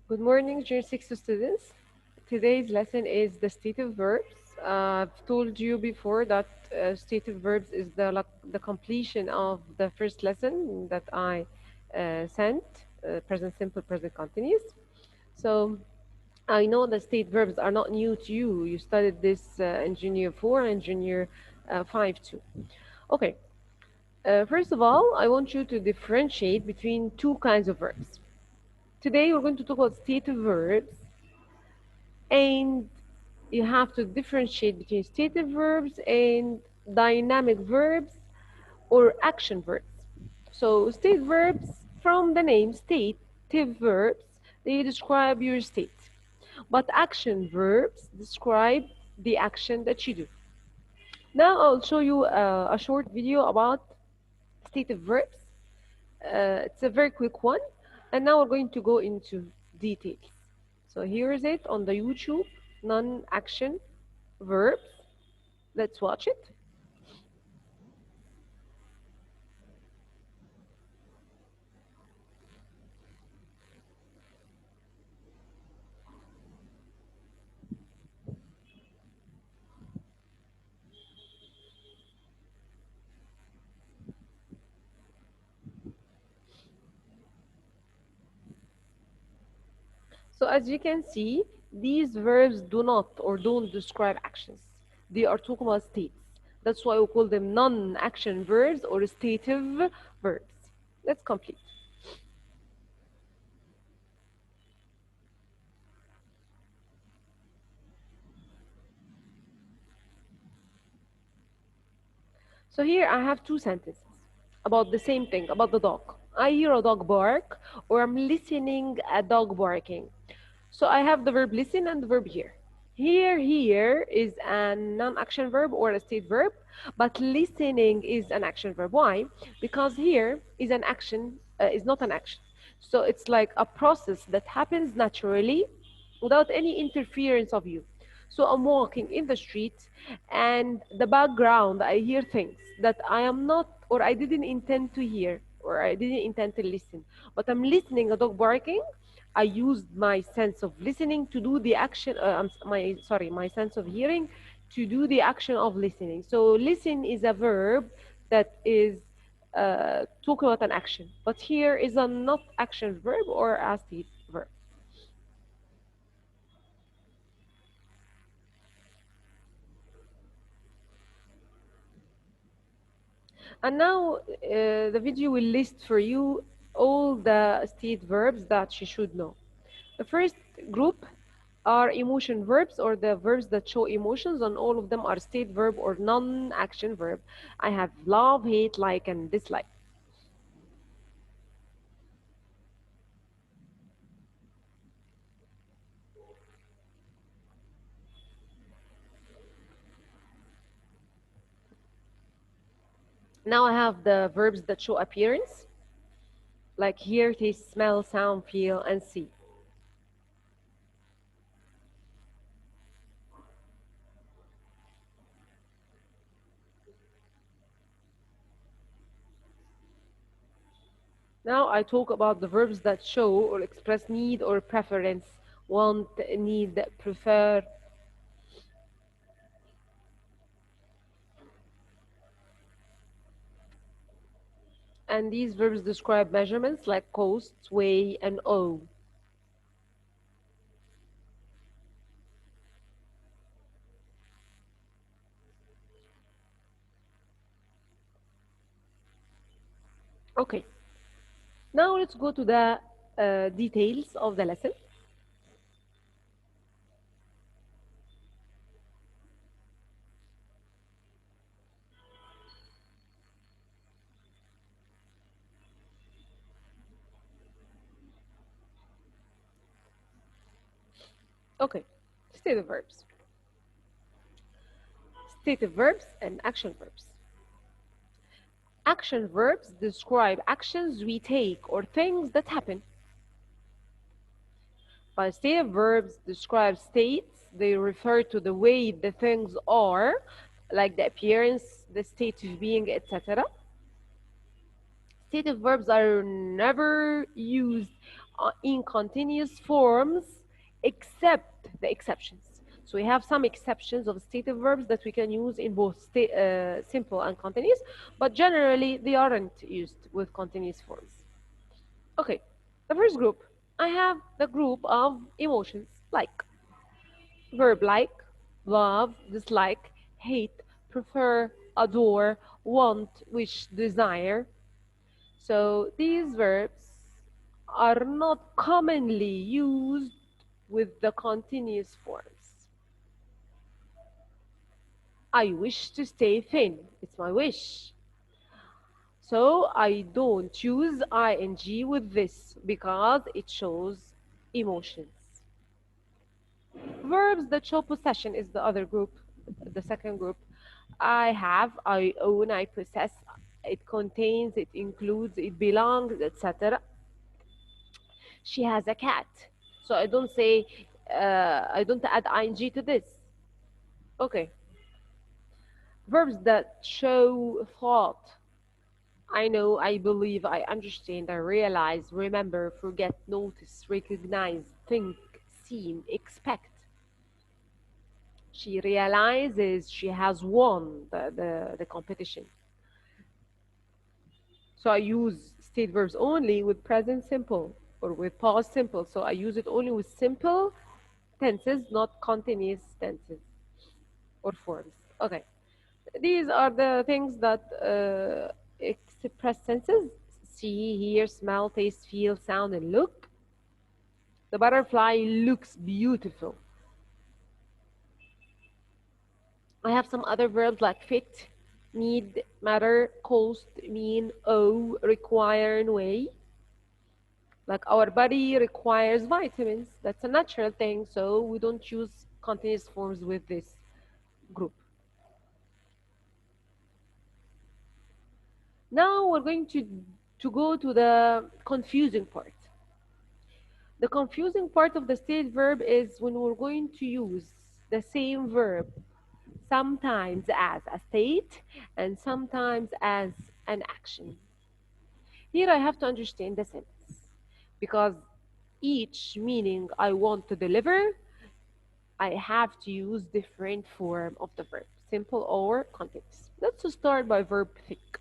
Good morning, Junior 6 students. Today's lesson is the stative verbs. I've told you before that stative verbs is the completion of the first lesson that I sent, present simple, present continuous. So I know the state verbs are not new to you. You studied this in Junior 4 and Junior 5 too. Okay, first of all, I want you to differentiate between two kinds of verbs. Today we're going to talk about stative verbs, and you have to differentiate between stative verbs and dynamic verbs or action verbs. So state verbs, from the name stative verbs, they describe your state. But action verbs describe the action that you do. Now I'll show you a short video about stative verbs. It's a very quick one. And now we're going to go into details. So here is it on the YouTube, non-action verbs. Let's watch it. So as you can see, these verbs do not or don't describe actions. They are talking about states. That's why we call them non-action verbs or stative verbs. Let's complete. So here I have two sentences about the same thing, about the dog. I hear a dog bark, or I'm listening a dog barking. So I have the verb listen and the verb hear. Here is a non-action verb or a state verb, but listening is an action verb. Why? Because here is an action, is not an action. So it's like a process that happens naturally without any interference of you. So I'm walking in the street, and the background, I hear things that I am not, or I didn't intend to hear, or I didn't intend to listen. But I'm listening a dog barking. I used my sense of listening to do the action. My sense of hearing to do the action of listening. So listen is a verb that is talking about an action, but here is a not action verb or a state verb. And now the video will list for you all the state verbs that you should know. The first group are emotion verbs, or the verbs that show emotions, and all of them are state verb or non-action verb. I have love, hate, like, and dislike. Now I have the verbs that show appearance, like hear, taste, smell, sound, feel, and see. Now I talk about the verbs that show or express need or preference, want, need, prefer. And these verbs describe measurements like cost, weigh, and owe. Okay, now let's go to the details of the lesson. Okay, stative verbs. Stative verbs and action verbs. Action verbs describe actions we take or things that happen. While stative verbs describe states, they refer to the way the things are, like the appearance, the state of being, etc. Stative verbs are never used in continuous forms except the exceptions. So we have some exceptions of stative verbs that we can use in both simple and continuous, but generally they aren't used with continuous forms. Okay, the first group, I have the group of emotions like verb like, love, dislike, hate, prefer, adore, want, wish, desire. So these verbs are not commonly used with the continuous forms. I wish to stay thin. It's my wish. So I don't use ing with this because it shows emotions. Verbs that show possession is the other group, the second group. I have, I own, I possess. It contains, it includes, it belongs, etc. She has a cat. So I don't say, I don't add ing to this. Okay. Verbs that show thought. I know, I believe, I understand, I realize, remember, forget, notice, recognize, think, seem, expect. She realizes she has won the competition. So I use state verbs only with present simple or with past simple. So I use it only with simple tenses, not continuous tenses or forms. Okay. These are the things that express senses: see, hear, smell, taste, feel, sound, and look. The butterfly looks beautiful. I have some other verbs like fit, need, matter, cost, mean, owe, require, and weigh. Like our body requires vitamins. That's a natural thing, so we don't use continuous forms with this group. Now we're going to go to the confusing part. The confusing part of the state verb is when we're going to use the same verb sometimes as a state and sometimes as an action. Here I have to understand the sentence because each meaning I want to deliver, I have to use different form of the verb, simple or continuous. Let's start by verb think.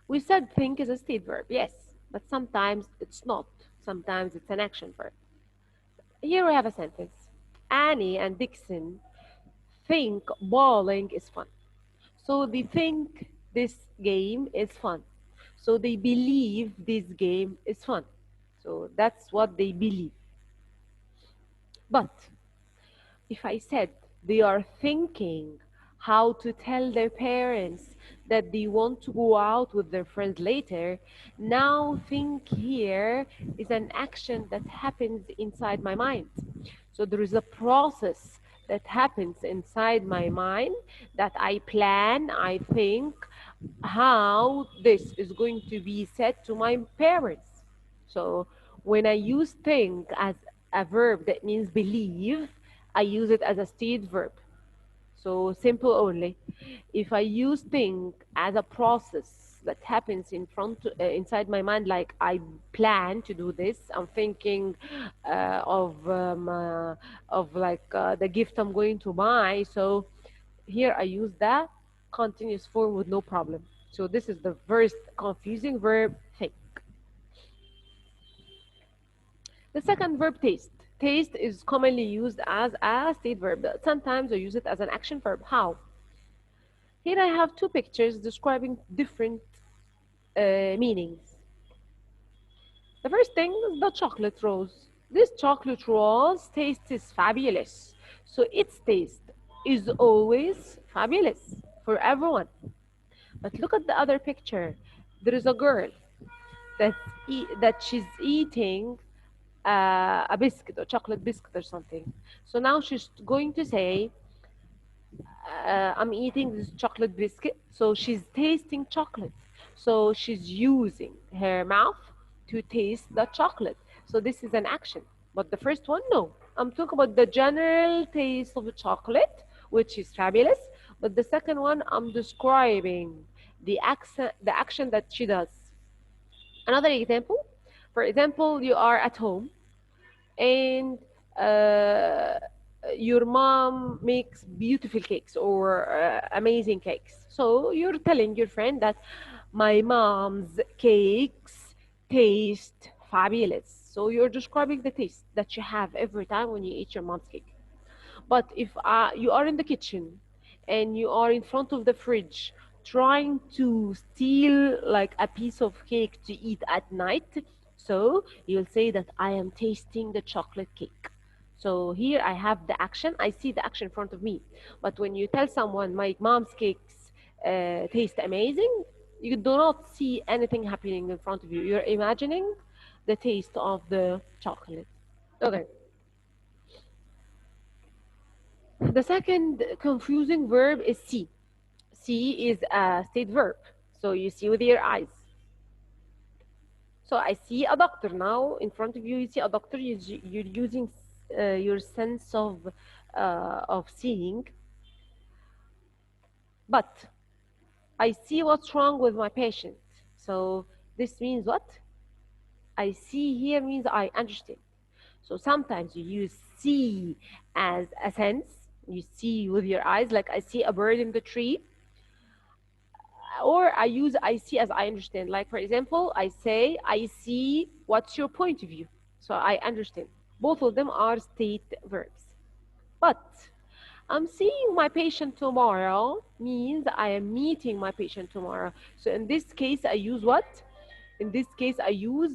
We said think is a state verb, yes, but sometimes it's not. Sometimes it's an action verb. Here we have a sentence. Annie and Dixon think bowling is fun. So they think this game is fun. So they believe this game is fun. So that's what they believe. But if I said they are thinking how to tell their parents that they want to go out with their friends later, now think here is an action that happens inside my mind. So there is a process that happens inside my mind that I plan, I think how this is going to be said to my parents. So when I use think as a verb that means believe, I use it as a state verb. So simple only. If I use think as a process that happens inside my mind, like I plan to do this, I'm thinking of like the gift I'm going to buy. So here I use that continuous form with no problem. So this is the first confusing verb, think. The second verb, taste. Taste is commonly used as a state verb. Sometimes I use it as an action verb. How? Here I have two pictures describing different meanings. The first thing is the chocolate rose. This chocolate rose taste is fabulous. So its taste is always fabulous for everyone. But look at the other picture. There is a girl that she's eating a biscuit or chocolate biscuit or something. So now she's going to say, I'm eating this chocolate biscuit. So she's tasting chocolate. So she's using her mouth to taste the chocolate. So this is an action. But the first one, no. I'm talking about the general taste of the chocolate, which is fabulous. But the second one, I'm describing the action that she does. Another example, For example, you are at home and uh, your mom makes beautiful cakes or amazing cakes. So you're telling your friend that my mom's cakes taste fabulous. So you're describing the taste that you have every time when you eat your mom's cake. But if you are in the kitchen and you are in front of the fridge trying to steal like a piece of cake to eat at night, so you'll say that I am tasting the chocolate cake. So here I have the action, I see the action in front of me. But when you tell someone my mom's cakes taste amazing, you do not see anything happening in front of you. You're imagining the taste of the chocolate. Okay. The second confusing verb is see. See is a state verb. So you see with your eyes. So I see a doctor now in front of you. You see a doctor. You're using your sense of seeing. But I see what's wrong with my patient. So this means what? I see here means I understand. So sometimes you use see as a sense. You see with your eyes, like I see a bird in the tree, or I use I see as I understand. Like, for example, I say, I see what's your point of view. So I understand. Both of them are state verbs. But I'm seeing my patient tomorrow means I am meeting my patient tomorrow. So in this case, I use what? In this case, I use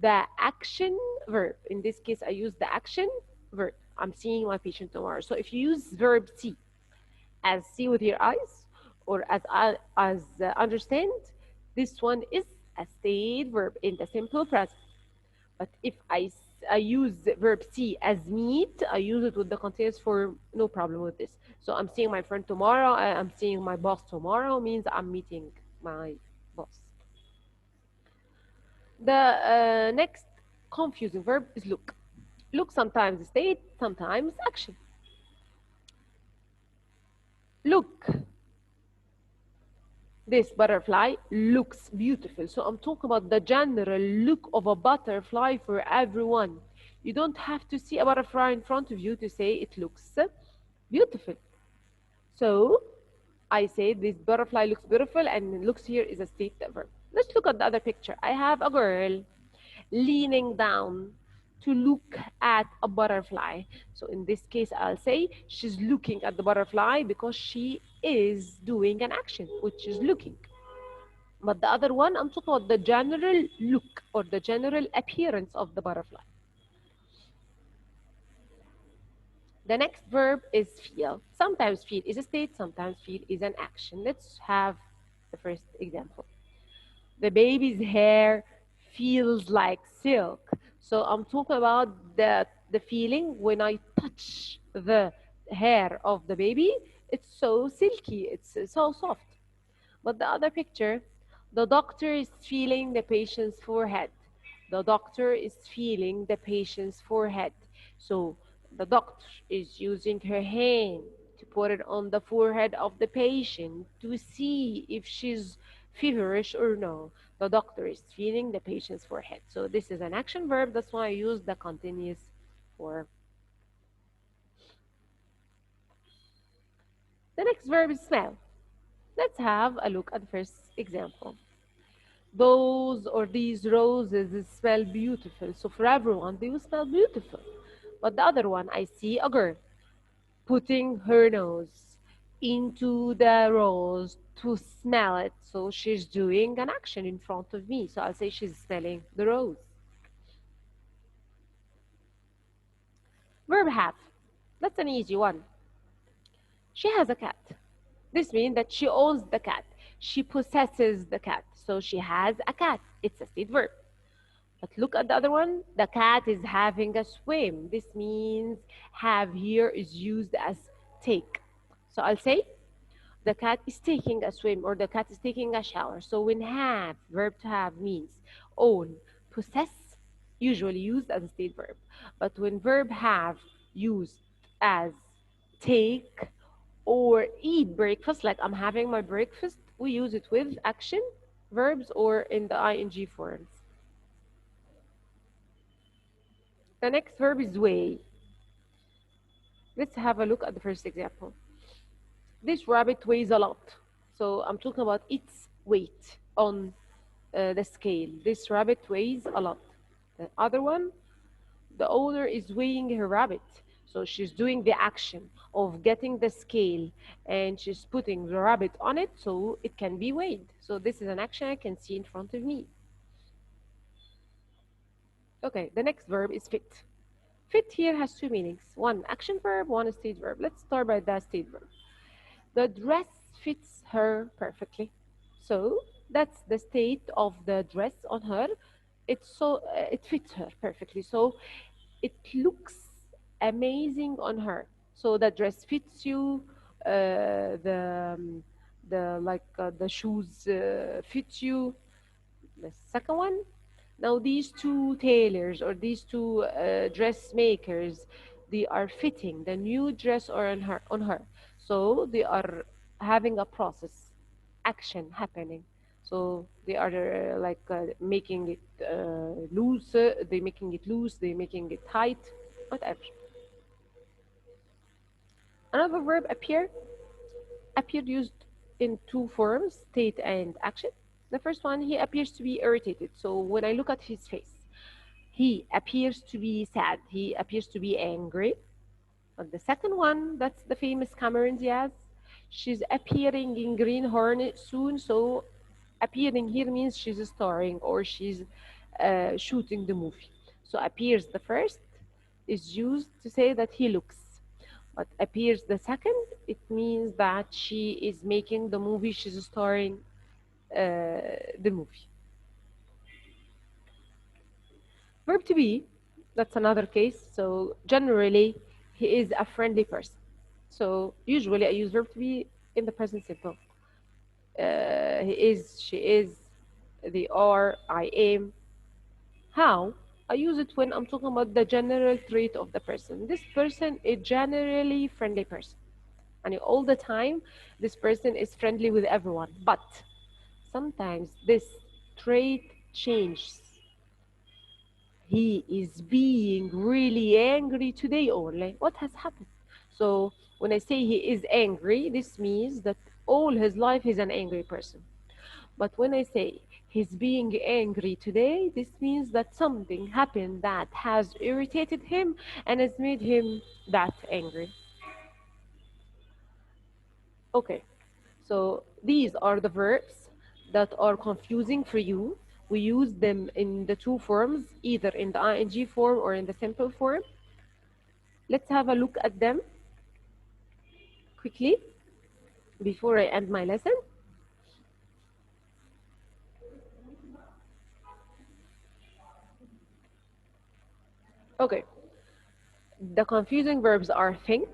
the action verb. In this case, I use the action verb. I'm seeing my patient tomorrow. So if you use verb see as see with your eyes or as understand, this one is a state verb in the simple present. But if I use verb see as meet, I use it with the continuous form, no problem with this. So I'm seeing my friend tomorrow, I'm seeing my boss tomorrow means I'm meeting my boss. The next confusing verb is look. Look sometimes state, sometimes action. Look, this butterfly looks beautiful. So I'm talking about the general look of a butterfly for everyone. You don't have to see a butterfly in front of you to say it looks beautiful. So I say this butterfly looks beautiful, and looks here is a state verb. Let's look at the other picture. I have a girl leaning down to look at a butterfly. So in this case, I'll say she's looking at the butterfly because she is doing an action, which is looking. But the other one, I'm talking about the general look or the general appearance of the butterfly. The next verb is feel. Sometimes feel is a state, sometimes feel is an action. Let's have the first example. The baby's hair feels like silk. So I'm talking about the feeling when I touch the hair of the baby, it's so silky, it's so soft. But the other picture, the doctor is feeling the patient's forehead. The doctor is feeling the patient's forehead. So the doctor is using her hand to put it on the forehead of the patient to see if she's feverish or no. The doctor is feeling the patient's forehead. So this is an action verb. That's why I use the continuous form. The next verb is smell. Let's have a look at the first example. Those or these roses smell beautiful. So for everyone, they will smell beautiful. But the other one, I see a girl putting her nose into the rose to smell it. So she's doing an action in front of me. So I'll say she's smelling the rose. Verb have. That's an easy one. She has a cat. This means that she owns the cat. She possesses the cat. So she has a cat. It's a state verb. But look at the other one. The cat is having a swim. This means have here is used as take. So I'll say the cat is taking a swim or the cat is taking a shower. So when have, verb to have means own, possess, usually used as a state verb. But when verb have used as take or eat breakfast, like I'm having my breakfast, we use it with action verbs or in the ing forms. The next verb is weigh. Let's have a look at the first example. This rabbit weighs a lot. So I'm talking about its weight on the scale. This rabbit weighs a lot. The other one, the owner is weighing her rabbit. So she's doing the action of getting the scale and she's putting the rabbit on it so it can be weighed. So this is an action I can see in front of me. Okay, the next verb is fit. Fit here has two meanings. One action verb, one state verb. Let's start by the state verb. The dress fits her perfectly. So that's the state of the dress on her. It fits her perfectly. So it looks amazing on her. So the dress fits you. The shoes fit you. The second one, now these two tailors or these two dressmakers, they are fitting the new dress on her. So they are having a process, action happening. So they are making it loose. They making it loose. They making it tight, whatever. Another verb appear. Appear used in two forms, state and action. The first one, he appears to be irritated. So when I look at his face, he appears to be sad. He appears to be angry. But the second one, that's the famous Cameron Diaz. She's appearing in Green Hornet soon. So appearing here means she's starring or she's shooting the movie. So appears the first is used to say that he looks. But appears the second, it means that she is making the movie, she's starring the movie. Verb to be, that's another case. So generally, he is a friendly person. So usually I use verb to be in the present simple. He is, she is, they are, I am. How? I use it when I'm talking about the general trait of the person. This person is generally friendly person. And all the time, this person is friendly with everyone. But sometimes this trait changes. He is being really angry today only. What has happened? So when I say he is angry, this means that all his life he's an angry person. But when I say he's being angry today, this means that something happened that has irritated him and has made him that angry. Okay, so these are the verbs that are confusing for you. We use them in the two forms, either in the ing form or in the simple form. Let's have a look at them quickly before I end my lesson. Okay, the confusing verbs are think.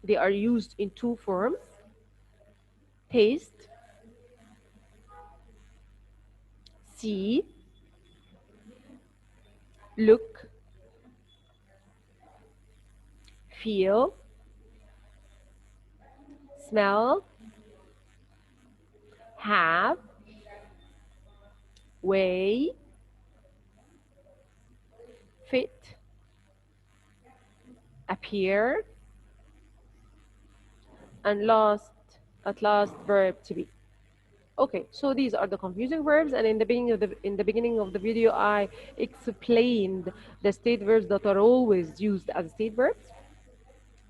They are used in two forms: taste, see, look, feel, smell, have, weigh, fit, appear, and at last verb to be. Okay, so these are the confusing verbs, and in the beginning of the video, I explained the state verbs that are always used as state verbs.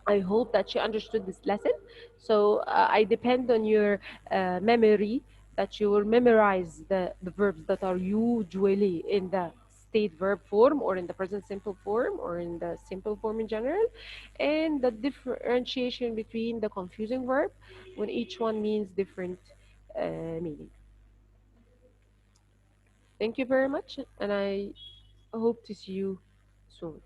I hope that you understood this lesson. So I depend on your memory, that you will memorize the verbs that are usually in the state verb form or in the present simple form or in the simple form in general, and the differentiation between the confusing verb when each one means different meaning. Thank you very much, and I hope to see you soon.